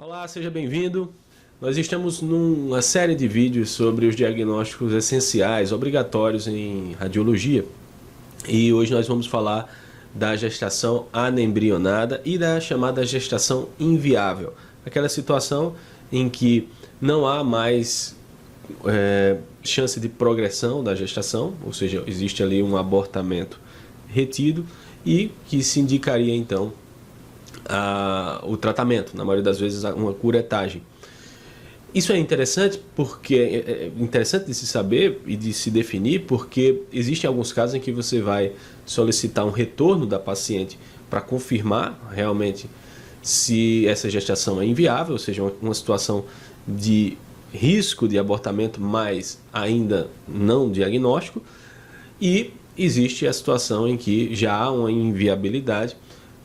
Olá, seja bem-vindo. Nós estamos numa série de vídeos sobre os diagnósticos essenciais, obrigatórios em radiologia. E hoje nós vamos falar da gestação anembrionada e da chamada gestação inviável. Aquela situação em que não há mais chance de progressão da gestação, ou seja, existe ali um abortamento retido e que se indicaria então o tratamento, na maioria das vezes uma curetagem. Isso é interessante porque é interessante de se saber e de se definir, porque existem alguns casos em que você vai solicitar um retorno da paciente para confirmar realmente se essa gestação é inviável, ou seja, uma situação de risco de abortamento, mas ainda não diagnóstico, e existe a situação em que já há uma inviabilidade,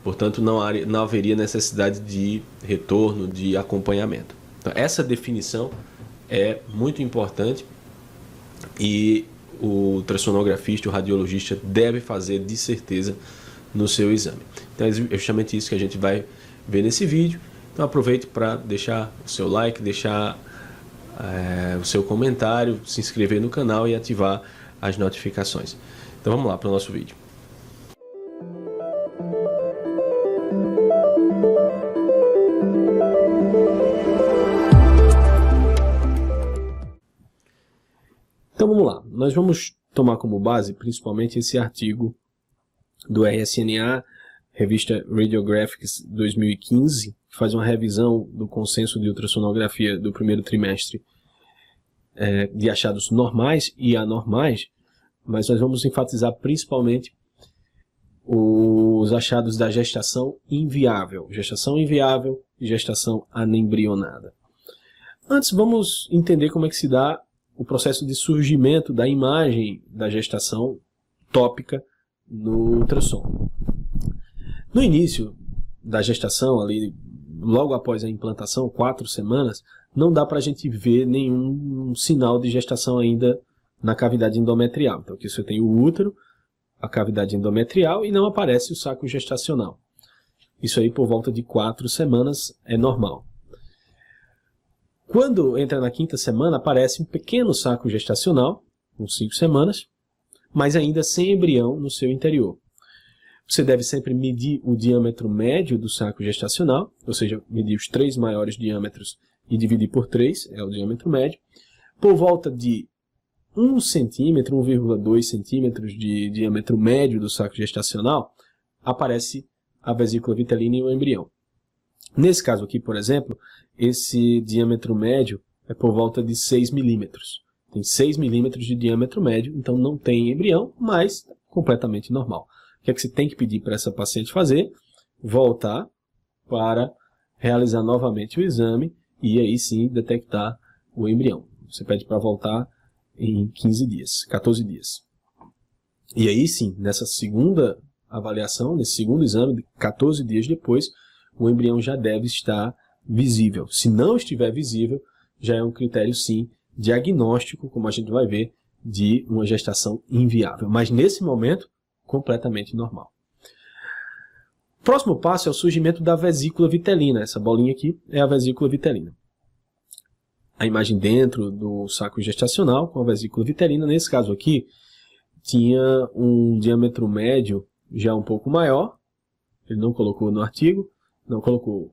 portanto não haveria necessidade de retorno, de acompanhamento. Então, essa definição é muito importante e o ultrassonografista, o radiologista deve fazer de certeza no seu exame. Então é justamente isso que a gente vai ver nesse vídeo. Então aproveite para deixar o seu like, deixar o seu comentário, se inscrever no canal e ativar as notificações. Então vamos lá para o nosso vídeo. Então vamos lá, nós vamos tomar como base principalmente esse artigo do RSNA, revista Radiographics 2015, que faz uma revisão do consenso de ultrassonografia do primeiro trimestre de achados normais e anormais, mas nós vamos enfatizar principalmente os achados da gestação inviável e gestação anembrionada. Antes vamos entender como é que se dá o processo de surgimento da imagem da gestação tópica no ultrassom. No início da gestação, ali, logo após a implantação, 4 semanas, não dá para a gente ver nenhum sinal de gestação ainda na cavidade endometrial. Então aqui você tem o útero, a cavidade endometrial e não aparece o saco gestacional. Isso aí por volta de 4 semanas é normal. Quando entra na 5ª semana, aparece um pequeno saco gestacional, com 5 semanas, mas ainda sem embrião no seu interior. Você deve sempre medir o diâmetro médio do saco gestacional, ou seja, medir os 3 maiores diâmetros e dividir por 3, é o diâmetro médio. Por volta de 1 centímetro, 1,2 centímetros de diâmetro médio do saco gestacional, aparece a vesícula vitelina e o embrião. Nesse caso aqui, por exemplo, esse diâmetro médio é por volta de 6 milímetros. Tem 6 milímetros de diâmetro médio, então não tem embrião, mas completamente normal. O que é que você tem que pedir para essa paciente fazer? Voltar para realizar novamente o exame e aí sim detectar o embrião. Você pede para voltar em 15 dias, 14 dias. E aí sim, nessa segunda avaliação, nesse segundo exame, 14 dias depois, o embrião já deve estar visível. Se não estiver visível, já é um critério, sim, diagnóstico, como a gente vai ver, de uma gestação inviável. Mas, nesse momento, completamente normal. O próximo passo é o surgimento da vesícula vitelina. Essa bolinha aqui é a vesícula vitelina. A imagem dentro do saco gestacional com a vesícula vitelina. Nesse caso aqui, tinha um diâmetro médio já um pouco maior. Ele não colocou no artigo. Não colocou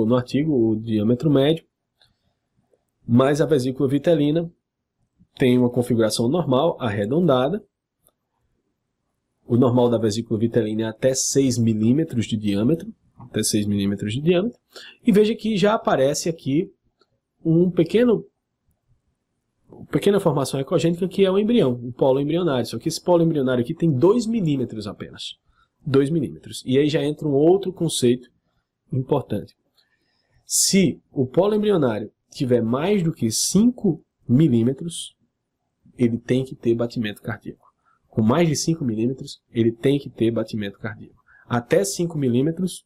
no artigo o diâmetro médio, mas a vesícula vitelina tem uma configuração normal, arredondada. O normal da vesícula vitelina é até 6 milímetros de diâmetro, e veja que já aparece aqui uma pequena formação ecogênica que é o embrião, o polo embrionário. Só que esse polo embrionário aqui tem 2 milímetros apenas. 2 milímetros. E aí já entra um outro conceito importante. Se o polo embrionário tiver mais do que 5 milímetros, ele tem que ter batimento cardíaco. Com mais de 5 milímetros, ele tem que ter batimento cardíaco. Até 5 milímetros,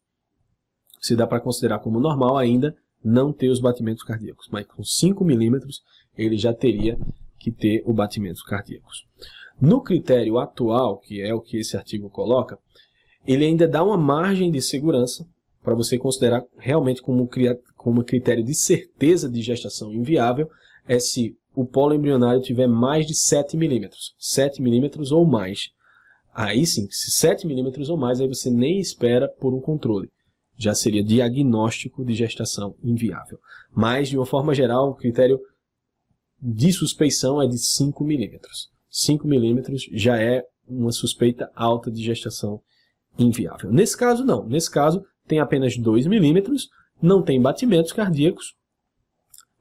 se dá para considerar como normal ainda não ter os batimentos cardíacos. Mas com 5 milímetros, ele já teria que ter os batimentos cardíacos. No critério atual, que é o que esse artigo coloca, ele ainda dá uma margem de segurança para você considerar realmente como critério de certeza de gestação inviável, é se o polo embrionário tiver mais de 7 milímetros. 7 milímetros ou mais. Aí sim, se 7 milímetros ou mais, aí você nem espera por um controle. Já seria diagnóstico de gestação inviável. Mas, de uma forma geral, o critério de suspeição é de 5 milímetros. 5 milímetros já é uma suspeita alta de gestação inviável. Nesse caso, não. Nesse caso, tem apenas 2 milímetros, não tem batimentos cardíacos,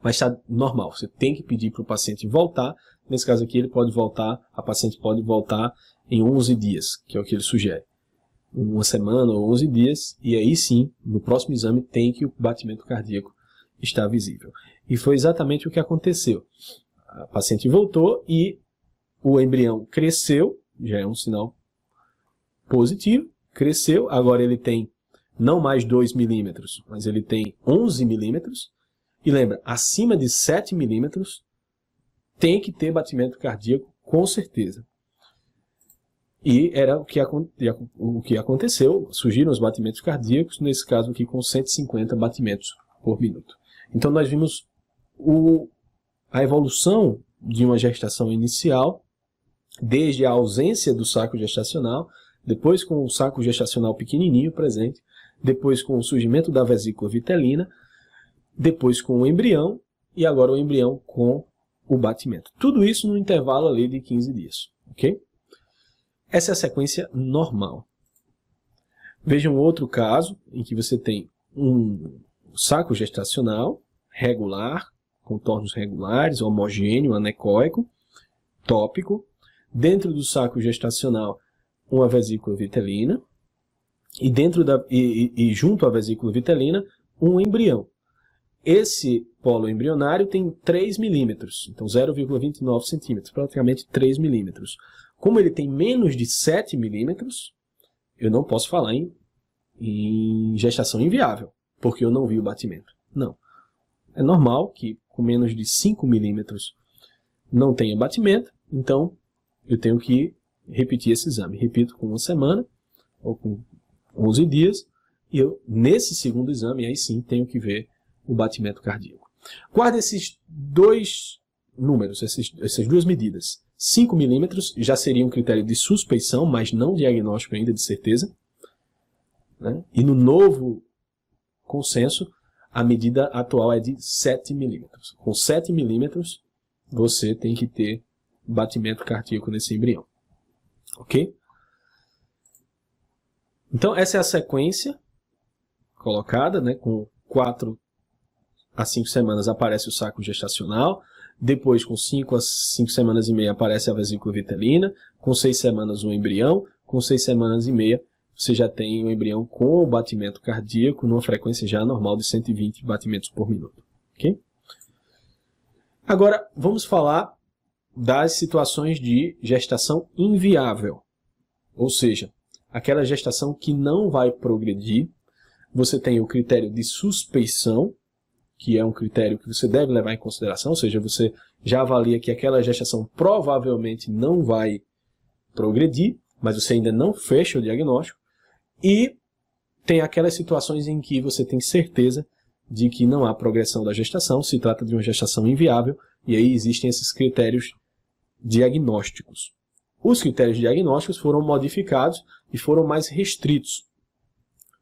mas está normal. Você tem que pedir para o paciente voltar. Nesse caso aqui, ele pode voltar, a paciente pode voltar em 11 dias, que é o que ele sugere. Uma semana ou 11 dias, e aí sim, no próximo exame, tem que o batimento cardíaco estar visível. E foi exatamente o que aconteceu. A paciente voltou e o embrião cresceu, já é um sinal positivo, cresceu, agora ele tem não mais 2 milímetros, mas ele tem 11 milímetros, e lembra, acima de 7 milímetros tem que ter batimento cardíaco, com certeza. E era o que aconteceu, surgiram os batimentos cardíacos, nesse caso aqui com 150 batimentos por minuto. Então nós vimos a evolução de uma gestação inicial, desde a ausência do saco gestacional, depois com o saco gestacional pequenininho presente, depois com o surgimento da vesícula vitelina, depois com o embrião e agora o embrião com o batimento. Tudo isso no intervalo ali de 15 dias, ok? Essa é a sequência normal. Veja um outro caso em que você tem um saco gestacional regular, contornos regulares, homogêneo, anecoico, tópico. Dentro do saco gestacional, uma vesícula vitelina. E junto à vesícula vitelina, um embrião. Esse polo embrionário tem 3 milímetros, então 0,29 centímetros, praticamente 3 milímetros. Como ele tem menos de 7 milímetros, eu não posso falar em gestação inviável, porque eu não vi o batimento. Não. É normal que com menos de 5 milímetros não tenha batimento, então eu tenho que repetir esse exame. Repito com uma semana ou com 11 dias, e eu, nesse segundo exame, aí sim tenho que ver o batimento cardíaco. Guarda esses dois números, essas duas medidas. 5 milímetros já seria um critério de suspeição, mas não diagnóstico ainda de certeza. Né? E no novo consenso, a medida atual é de 7 milímetros. Com 7 milímetros, você tem que ter batimento cardíaco nesse embrião. Ok? Então, essa é a sequência colocada, né? Com 4 a 5 semanas aparece o saco gestacional, depois com 5 a 5 semanas e meia aparece a vesícula vitelina, com 6 semanas o embrião, com 6 semanas e meia você já tem o embrião com o batimento cardíaco numa frequência já normal de 120 batimentos por minuto. Okay? Agora, vamos falar das situações de gestação inviável, ou seja, aquela gestação que não vai progredir. Você tem o critério de suspeição, que é um critério que você deve levar em consideração, ou seja, você já avalia que aquela gestação provavelmente não vai progredir, mas você ainda não fecha o diagnóstico, e tem aquelas situações em que você tem certeza de que não há progressão da gestação, se trata de uma gestação inviável, e aí existem esses critérios diagnósticos. Os critérios diagnósticos foram modificados e foram mais restritos,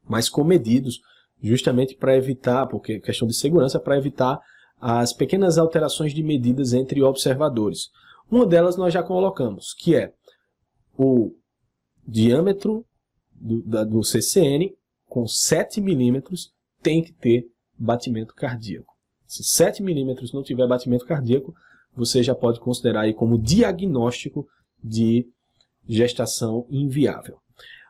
mais comedidos, justamente para evitar, porque questão de segurança, para evitar as pequenas alterações de medidas entre observadores. Uma delas nós já colocamos, que é o diâmetro do CCN com 7 milímetros tem que ter batimento cardíaco. Se 7 milímetros não tiver batimento cardíaco, você já pode considerar aí como diagnóstico de gestação inviável.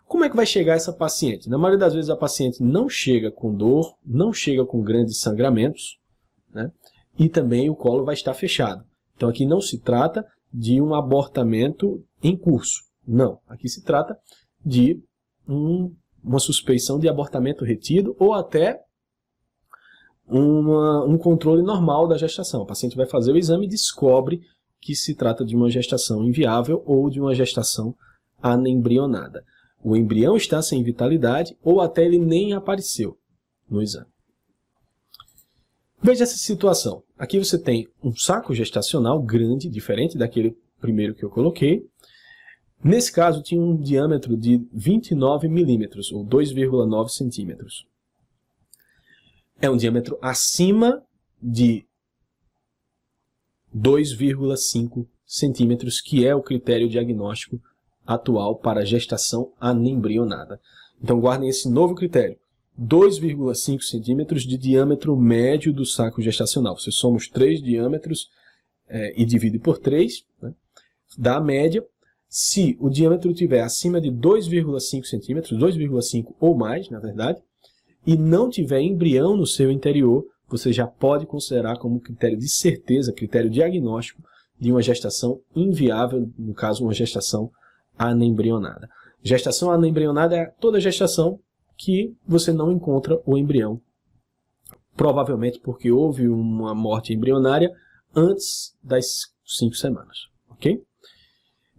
Como é que vai chegar essa paciente? Na maioria das vezes a paciente não chega com dor, não chega com grandes sangramentos, né? E também o colo vai estar fechado. Então aqui não se trata de um abortamento em curso. Não, aqui se trata de uma suspeição de abortamento retido ou até um controle normal da gestação. O paciente vai fazer o exame e descobre que se trata de uma gestação inviável ou de uma gestação anembrionada. O embrião está sem vitalidade ou até ele nem apareceu. no exame. Veja essa situação. Aqui você tem um saco gestacional grande, diferente daquele primeiro que eu coloquei. Nesse caso, tinha um diâmetro de 29 milímetros, ou 2,9 centímetros. É um diâmetro acima de 2,5 centímetros, que é o critério diagnóstico atual para gestação anembrionada. Então, guardem esse novo critério. 2,5 centímetros de diâmetro médio do saco gestacional. Você soma os 3 diâmetros e divide por 3, né, dá a média. Se o diâmetro tiver acima de 2,5 centímetros, 2,5 ou mais, na verdade, e não tiver embrião no seu interior, você já pode considerar como critério de certeza, critério diagnóstico de uma gestação inviável, no caso, uma gestação anembrionada. Gestação anembrionada é toda gestação que você não encontra o embrião, provavelmente porque houve uma morte embrionária antes das 5 semanas, ok?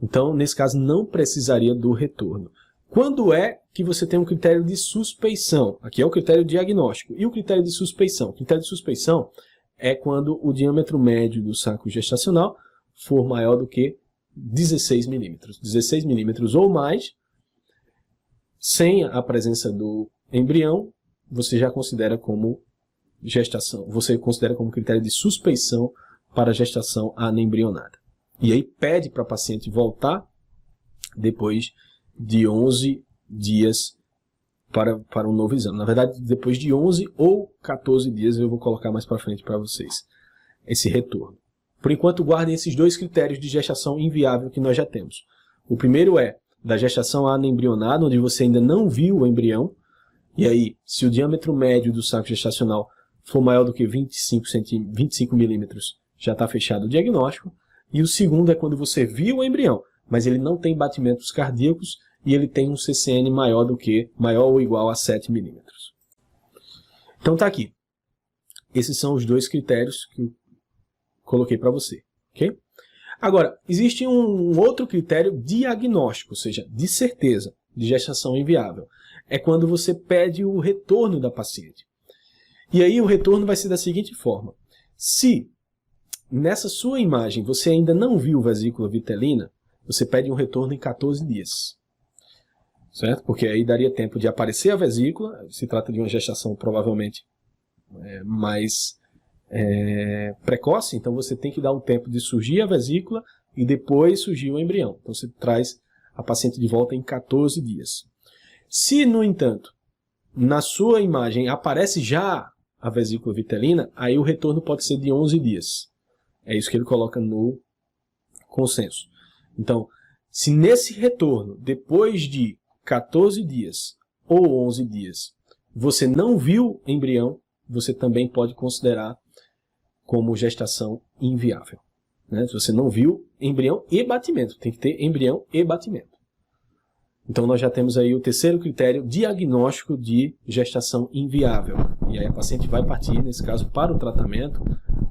Então, nesse caso, não precisaria do retorno. Quando é que você tem um critério de suspeição? Aqui é o critério diagnóstico. E o critério de suspeição? O critério de suspeição é quando o diâmetro médio do saco gestacional for maior do que 16 milímetros. 16 milímetros ou mais, sem a presença do embrião, você já considera como gestação. Você considera como critério de suspeição para gestação anembrionada. E aí pede para a paciente voltar depois de 11 dias para um novo exame. Na verdade, depois de 11 ou 14 dias, eu vou colocar mais para frente para vocês esse retorno. Por enquanto, guardem esses dois critérios de gestação inviável que nós já temos. O primeiro é da gestação anembrionada, onde você ainda não viu o embrião. E aí, se o diâmetro médio do saco gestacional for maior do que 25 milímetros, já está fechado o diagnóstico. E o segundo é quando você viu o embrião, mas ele não tem batimentos cardíacos e ele tem um CCN maior ou igual a 7 milímetros. Então tá aqui. Esses são os dois critérios que eu coloquei para você, ok? Agora, existe um outro critério diagnóstico, ou seja, de certeza, de gestação inviável. É quando você pede o retorno da paciente. E aí o retorno vai ser da seguinte forma. Se nessa sua imagem você ainda não viu vesícula vitelina, você pede um retorno em 14 dias. Certo? Porque aí daria tempo de aparecer a vesícula, se trata de uma gestação provavelmente mais precoce, então você tem que dar um tempo de surgir a vesícula e depois surgir o embrião. Então você traz a paciente de volta em 14 dias. Se, no entanto, na sua imagem aparece já a vesícula vitelina, aí o retorno pode ser de 11 dias. É isso que ele coloca no consenso. Então, se nesse retorno, depois de 14 dias ou 11 dias, você não viu embrião, você também pode considerar como gestação inviável. Né? Se você não viu embrião e batimento, tem que ter embrião e batimento. Então nós já temos aí o terceiro critério diagnóstico de gestação inviável. E aí a paciente vai partir, nesse caso, para o tratamento,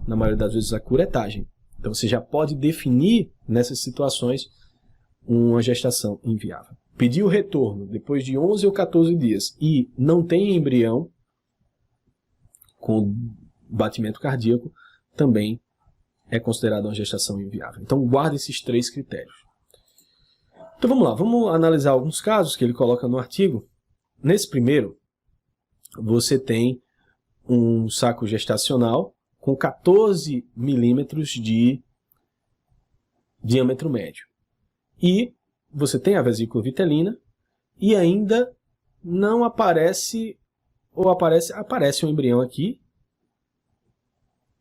na maioria das vezes a curetagem. Então você já pode definir nessas situações uma gestação inviável. Pedir o retorno depois de 11 ou 14 dias e não tem embrião com batimento cardíaco, também é considerado uma gestação inviável. Então guarde esses 3 critérios. Então vamos lá, vamos analisar alguns casos que ele coloca no artigo. Nesse primeiro, você tem um saco gestacional com 14 milímetros de diâmetro médio. E você tem a vesícula vitelina e ainda não aparece, ou aparece um embrião aqui,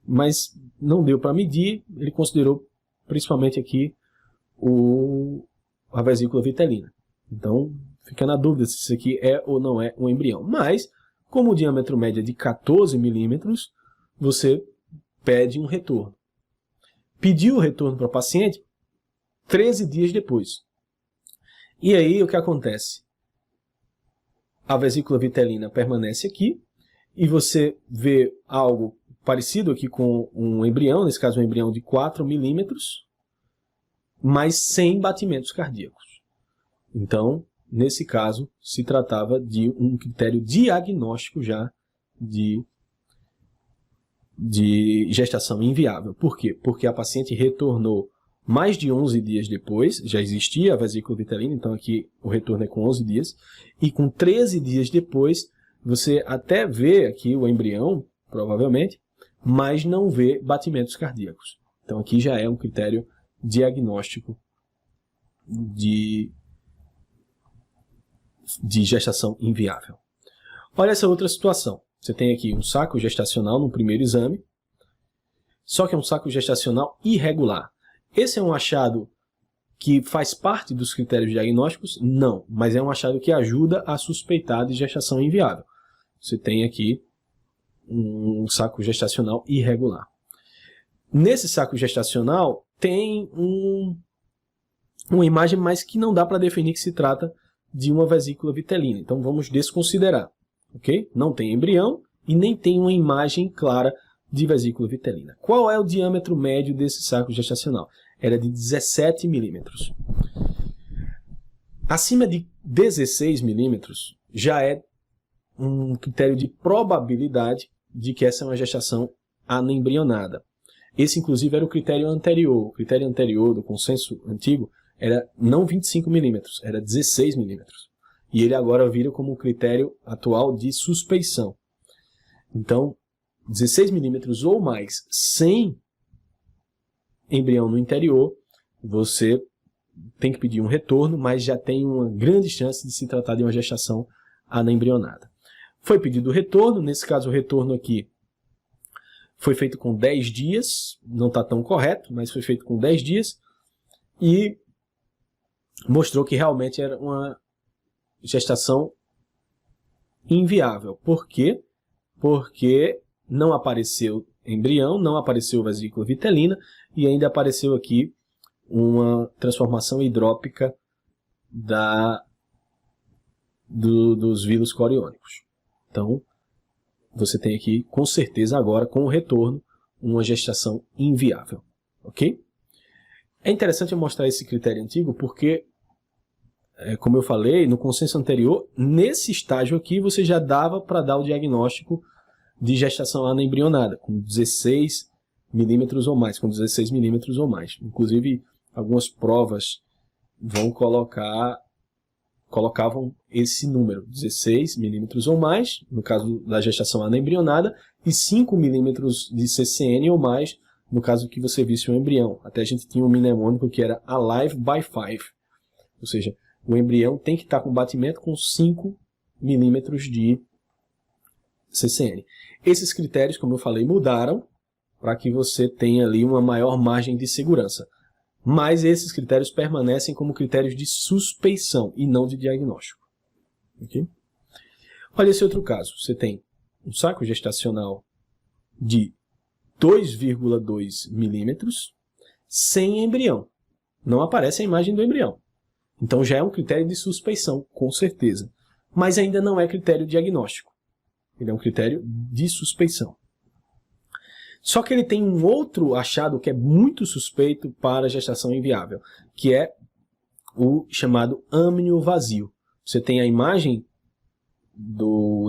mas não deu para medir, ele considerou principalmente aqui a vesícula vitelina. Então, fica na dúvida se isso aqui é ou não é um embrião. Mas, como o diâmetro médio é de 14 milímetros, você pede um retorno. Pediu o retorno para o paciente 13 dias depois. E aí, o que acontece? A vesícula vitelina permanece aqui, e você vê algo parecido aqui com um embrião, nesse caso um embrião de 4 milímetros, mas sem batimentos cardíacos. Então, nesse caso, se tratava de um critério diagnóstico já de gestação inviável. Por quê? Porque a paciente retornou mais de 11 dias depois, já existia a vesícula vitelina, então aqui o retorno é com 11 dias, e com 13 dias depois, você até vê aqui o embrião, provavelmente, mas não vê batimentos cardíacos. Então aqui já é um critério diagnóstico de gestação inviável. Olha essa outra situação. Você tem aqui um saco gestacional no primeiro exame, só que é um saco gestacional irregular. Esse é um achado que faz parte dos critérios diagnósticos? Não, mas é um achado que ajuda a suspeitar de gestação inviável. Você tem aqui um saco gestacional irregular. Nesse saco gestacional tem uma imagem, mas que não dá para definir que se trata de uma vesícula vitelina. Então vamos desconsiderar. Okay? Não tem embrião e nem tem uma imagem clara de vesícula vitelina. Qual é o diâmetro médio desse saco gestacional? Era de 17 milímetros. Acima de 16 milímetros já é um critério de probabilidade de que essa é uma gestação anembrionada. Esse, inclusive, era o critério anterior. O critério anterior do consenso antigo era não 25 milímetros, era 16 milímetros. E ele agora vira como o critério atual de suspeição. Então, 16 milímetros ou mais sem embrião no interior, você tem que pedir um retorno, mas já tem uma grande chance de se tratar de uma gestação anembrionada. Foi pedido o retorno, nesse caso o retorno aqui foi feito com 10 dias, não está tão correto, mas foi feito com 10 dias, e mostrou que realmente era uma gestação inviável. Por quê? Porque não apareceu embrião, não apareceu vesícula vitelina e ainda apareceu aqui uma transformação hidrópica dos vírus coriônicos. Então, você tem aqui, com certeza agora, com o retorno, uma gestação inviável. Ok? É interessante eu mostrar esse critério antigo porque, como eu falei, no consenso anterior, nesse estágio aqui você já dava para dar o diagnóstico de gestação anembrionada, com 16 milímetros ou mais, com 16 milímetros ou mais. Inclusive, algumas provas colocavam esse número, 16 milímetros ou mais, no caso da gestação anembrionada, e 5 milímetros de CCN ou mais, no caso que você visse um embrião. Até a gente tinha um mnemônico que era alive by 5, ou seja, o embrião tem que estar com batimento com 5 milímetros de CCN. Esses critérios, como eu falei, mudaram para que você tenha ali uma maior margem de segurança. Mas esses critérios permanecem como critérios de suspeição e não de diagnóstico. Okay? Olha esse outro caso. Você tem um saco gestacional de 2,2 milímetros sem embrião. Não aparece a imagem do embrião. Então já é um critério de suspeição, com certeza. Mas ainda não é critério diagnóstico. Ele é um critério de suspeição. Só que ele tem um outro achado que é muito suspeito para a gestação inviável, que é o chamado âmnio vazio. Você tem a imagem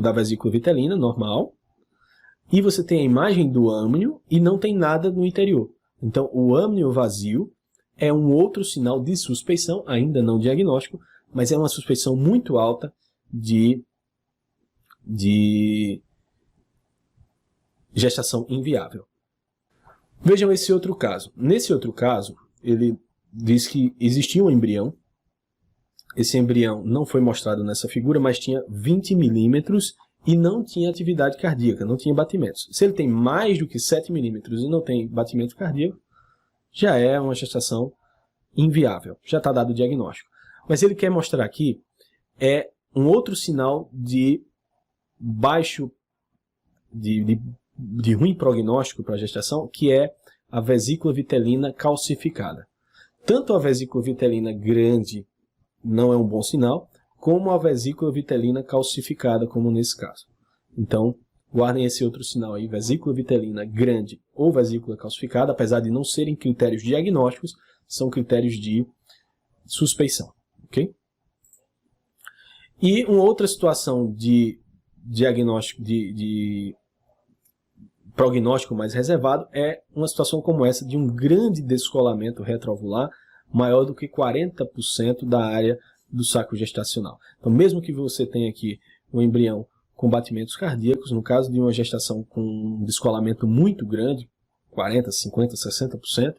da vesícula vitelina normal, e você tem a imagem do âmnio e não tem nada no interior. Então, o âmnio vazio é um outro sinal de suspeição, ainda não diagnóstico, mas é uma suspeição muito alta de gestação inviável. Vejam esse outro caso. Nesse outro caso, ele diz que existia um embrião. Esse embrião não foi mostrado nessa figura, mas tinha 20 milímetros e não tinha atividade cardíaca, não tinha batimentos. Se ele tem mais do que 7 milímetros e não tem batimento cardíaco, já é uma gestação inviável, já está dado o diagnóstico. Mas ele quer mostrar aqui um outro sinal de ruim prognóstico para a gestação, que é a vesícula vitelina calcificada. Tanto a vesícula vitelina grande não é um bom sinal, como a vesícula vitelina calcificada, como nesse caso. Então, guardem esse outro sinal aí, vesícula vitelina grande ou vesícula calcificada, apesar de não serem critérios diagnósticos, são critérios de suspeição. Okay? E uma outra situação de diagnóstico de prognóstico mais reservado é uma situação como essa de um grande descolamento retrovular maior do que 40% da área do saco gestacional. Então, mesmo que você tenha aqui um embrião com batimentos cardíacos, no caso de uma gestação com um descolamento muito grande, 40%, 50%, 60%,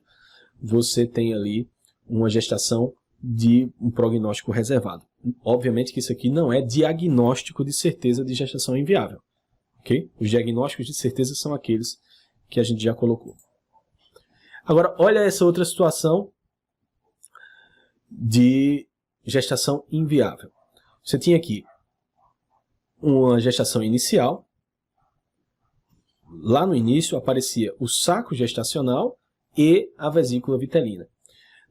você tem ali uma gestação de um prognóstico reservado. Obviamente que isso aqui não é diagnóstico de certeza de gestação inviável. Okay? Os diagnósticos de certeza são aqueles que a gente já colocou. Agora, olha essa outra situação de gestação inviável. Você tinha aqui uma gestação inicial. Lá no início aparecia o saco gestacional e a vesícula vitelina.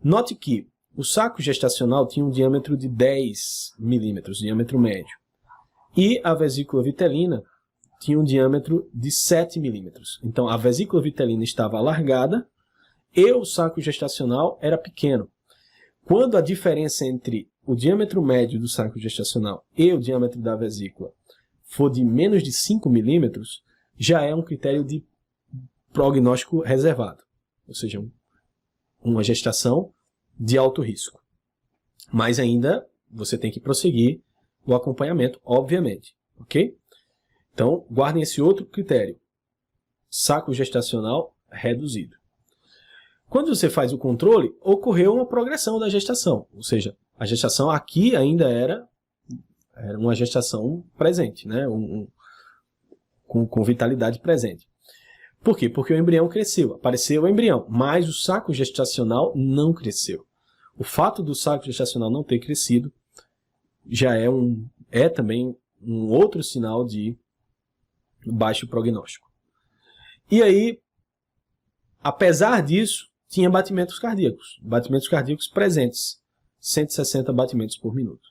Note que o saco gestacional tinha um diâmetro de 10 milímetros, diâmetro médio. E a vesícula vitelina tinha um diâmetro de 7 milímetros. Então, a vesícula vitelina estava alargada e o saco gestacional era pequeno. Quando a diferença entre o diâmetro médio do saco gestacional e o diâmetro da vesícula for de menos de 5 milímetros, já é um critério de prognóstico reservado. Ou seja, uma gestação de alto risco. Mas ainda você tem que prosseguir o acompanhamento, obviamente. Ok? Então, guardem esse outro critério. Saco gestacional reduzido. Quando você faz o controle, ocorreu uma progressão da gestação. Ou seja, a gestação aqui ainda era uma gestação presente, né? Com vitalidade presente. Por quê? Porque o embrião cresceu, apareceu o embrião, mas o saco gestacional não cresceu. O fato do saco gestacional não ter crescido já é também um outro sinal de baixo prognóstico. E aí, apesar disso, tinha batimentos cardíacos presentes, 160 batimentos por minuto.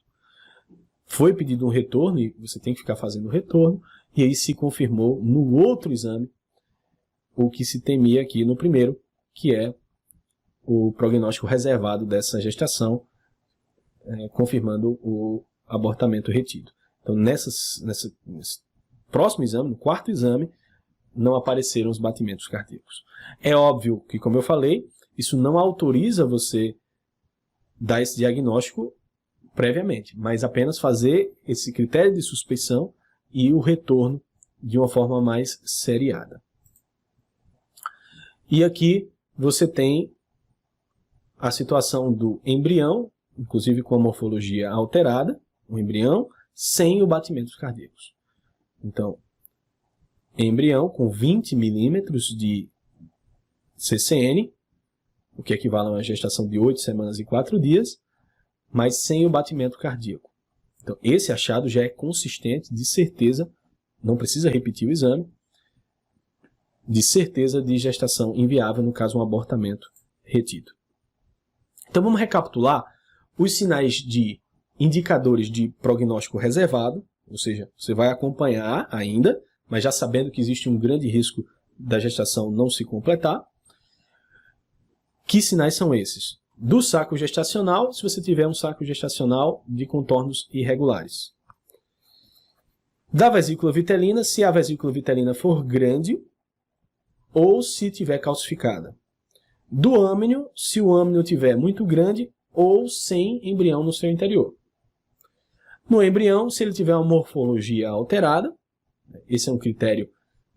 Foi pedido um retorno, e você tem que ficar fazendo o retorno, e aí se confirmou no outro exame o que se temia aqui no primeiro, que é o prognóstico reservado dessa gestação, confirmando o abortamento retido. Então, nesse próximo exame, no quarto exame, não apareceram os batimentos cardíacos. É óbvio que, como eu falei, isso não autoriza você dar esse diagnóstico previamente, mas apenas fazer esse critério de suspeição e o retorno de uma forma mais seriada. E aqui você tem a situação do embrião, inclusive com a morfologia alterada, o embrião sem os batimentos cardíacos. Então, embrião com 20 milímetros de CCN, o que equivale a uma gestação de 8 semanas e 4 dias, mas sem o batimento cardíaco. Então, esse achado já é consistente, de certeza, não precisa repetir o exame, de certeza de gestação inviável, no caso um abortamento retido. Então vamos recapitular os sinais de indicadores de prognóstico reservado, ou seja, você vai acompanhar ainda, mas já sabendo que existe um grande risco da gestação não se completar. Que sinais são esses? Do saco gestacional, se você tiver um saco gestacional de contornos irregulares. Da vesícula vitelina, se a vesícula vitelina for grande ou se tiver calcificada. Do âmnio, se o âmnio tiver muito grande ou sem embrião no seu interior. No embrião, se ele tiver uma morfologia alterada, esse é um critério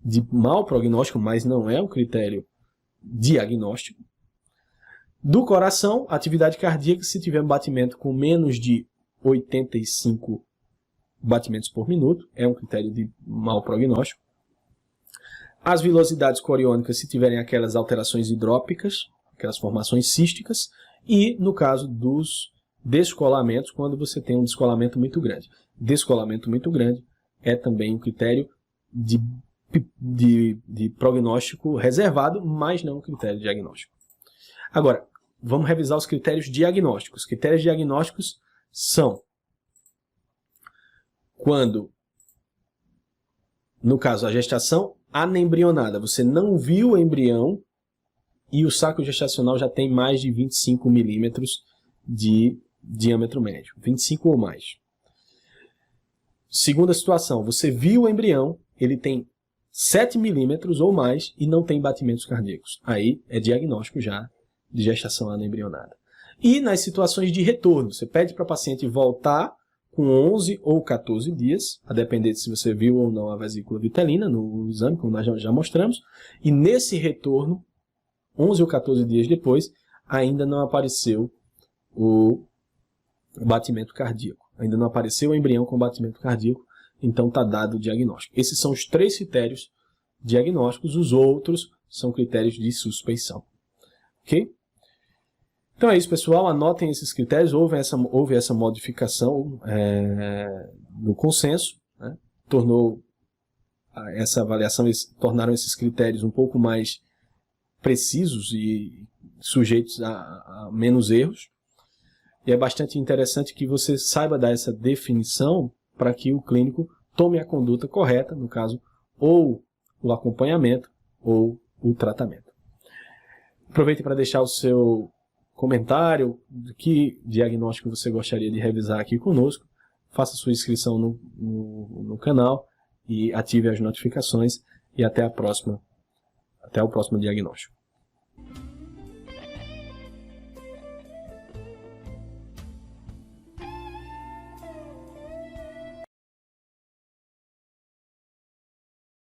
de mau prognóstico, mas não é um critério diagnóstico. Do coração, atividade cardíaca, se tiver um batimento com menos de 85 batimentos por minuto, é um critério de mau prognóstico. As vilosidades coriônicas, se tiverem aquelas alterações hidrópicas, aquelas formações císticas, e no caso dos descolamentos, quando você tem um descolamento muito grande. Descolamento muito grande é também um critério de prognóstico reservado, mas não um critério diagnóstico. Agora, vamos revisar os critérios diagnósticos. Os critérios diagnósticos são quando, no caso, a gestação anembrionada, você não viu o embrião e o saco gestacional já tem mais de 25 milímetros de diâmetro médio, 25 ou mais. Segunda situação, você viu o embrião, ele tem 7 milímetros ou mais e não tem batimentos cardíacos. Aí é diagnóstico já de gestação anembrionada. E nas situações de retorno, você pede para a paciente voltar com 11 ou 14 dias, a depender de se você viu ou não a vesícula vitelina no exame, como nós já mostramos, e nesse retorno, 11 ou 14 dias depois, ainda não apareceu o batimento cardíaco. Ainda não apareceu o embrião com batimento cardíaco, então está dado o diagnóstico. Esses são os 3 critérios diagnósticos, os outros são critérios de suspeição. Ok? Então é isso, pessoal. Anotem esses critérios. Houve essa modificação no consenso, né? Tornou essa avaliação, tornaram esses critérios um pouco mais precisos e sujeitos a menos erros. E é bastante interessante que você saiba dar essa definição para que o clínico tome a conduta correta, no caso, ou o acompanhamento ou o tratamento. Aproveite para deixar o seu comentário de que diagnóstico você gostaria de revisar aqui conosco. Faça sua inscrição no canal e ative as notificações. E até o próximo diagnóstico.